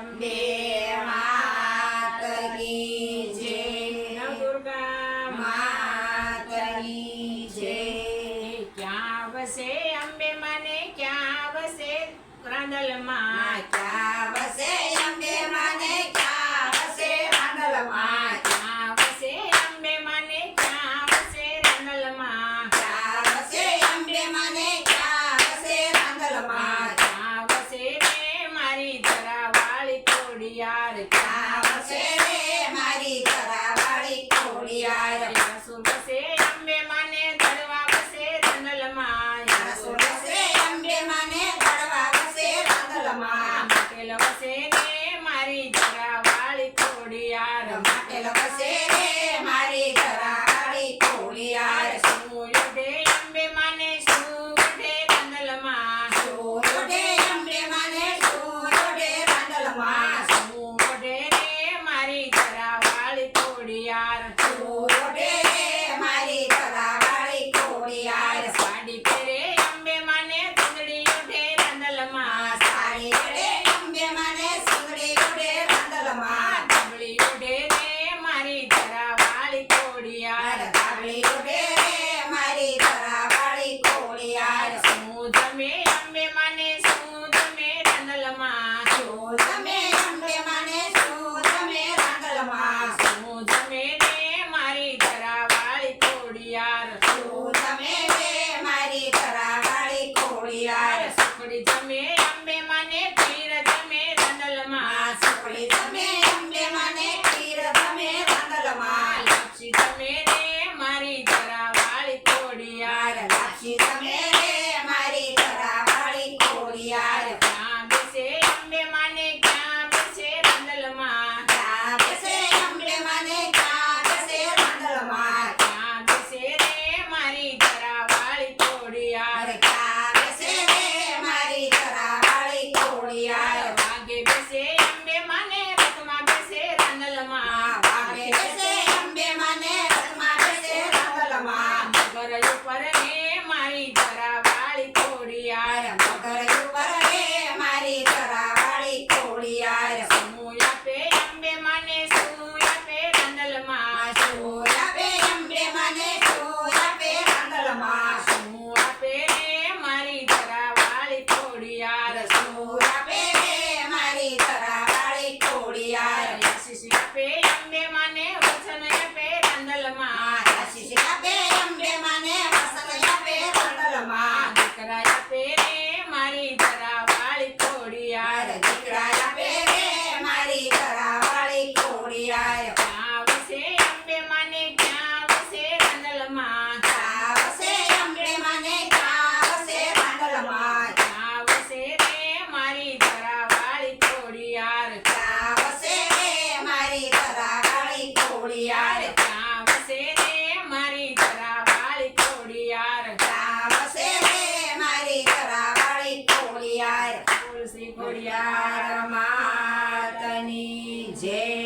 અંબે માત કી જય, નવદુર્ગા માતની જય. ક્યાં વસે અંબે માને ક્યાં વસે રાંદલમાં, ક્યાં વસે અંબે માને ક્યાં વસે રાંદલમાં, ક્યાં વસે અંબે માને ક્યાં વસે રાંદલમાં, ક્યાં વસે અંબે માને ક્યાં વસે રાંદલમાં, ક્યાં વસે રે મારી ધરાવાળી ખોડિયાર, ક્યાં વસે રે મારી ધરાવાળી ખોડિયાર, રસુલ વસે અંબે માને ધરવા વસે રાંદલમાં, રસુલ વસે અંબે માને ધરવા વસે રાંદલમાં, માટેલ વસે રે મારી ધરાવાળી ખોડિયાર, માટેલ વસે રે મારી ધરાવાળી ખોડિયાર, સૂર્યોદય અંબે માને સૂર્યોદય રાંદલમાં, સૂર્યોદય અંબે માને સૂર્યોદય રાંદલમાં, સૂર્યોદય રે મારી ધરાવાળી ખોડિયાર, સૂર્યોદય રે મારી ધરાવાળી ખોડિયાર, સાડી પહેરે અંબે માને ચૂંદડી ઉડે રાંદલમાં, સાડી ઉડે અંબે માને સુંદરી ઉડે રાંદલમાં, ધાબળી ઉડે રે મારી ધરાવાળી ખોડિયાર, ધાબળી ઉડે રે મારી ધરાવાળી ખોડિયાર, શું જમે અંબે માને શું જમે રાંદલમાં, શું તમે અંબે માને શું તમે રાંદલમાં, શું જમે રે મારી ધરાવાળી ખોડિયાર, શું તમે રે મારી ધરાવાળી ખોડિયાર, સુખડી જમે અંબે માને ખીર જમે રાંદલમાં, સુખડી તમે અંબે માને ખીર તમે રાંદલમાં, લાપસી જમે રે મારી ધરાવાળી ખોડિયાર, લાપસી તમે રે મારી ધરાવાળી ખોડિયાર, ક્યાં બેસે અંબે માને ક્યાં બેસે રાંદલમાં, ક્યાં બેસે અંબે માને ક્યાં બેસે રાંદલમાં, ક્યાં બેસે રે મારી ધરાવાળી ખોડિયાર, ક્યાં બેસે રે મારી ધરાવાળી ખોડિયાર, વાગે બેસે અંબે માને રથમાં બેસે રાંદલમાં, વાગે બેસે અંબે માને રથમાં બેસે રાંદલમાં, ઘર ઉપર રે મારી ધરાવાળી ખોડિયાર, મગર ઉપર રે મારી ધરાવાળી ખોડિયાર, શું આપે અંબે માને શું આપે રાંદલમાં, શું આપે અંબે માને શું આપે રાંદલમાં, શું આપે રે મારી ધરાવાળી ખોડિયાર, શું આપે રે મારી ધરાવાળી ખોડિયાર, આશીષ આપે અંબે માને વચન આપે રાંદલમાં, આશીષ આપે અંબે માને વસન આપે રાંદલમાં, દીકરા આપે રે મારી ધરાવાળી ખોડિયાર, દીકરા આપે રે મારી ધરાવાળી ખોડિયાર, ક્યાં વસે અંબે માને ક્યાં વસે રાંદલમાં, ક્યાં વસે અંબે માને ક્યાં વસે રાંદલમાં, ક્યાં વસે રે મારી ધરાવાળી ખોડિયાર, ક્યાં વસે રે મારી ધરાવાળી ખોડિયાર, ક્યાં વસે રે મારી ધરાવાળી ખોડિયાર, ક્યાં વસે રે મારી ધરાવાળી ખોડિયાર, બોલ શ્રી ખોડિયાર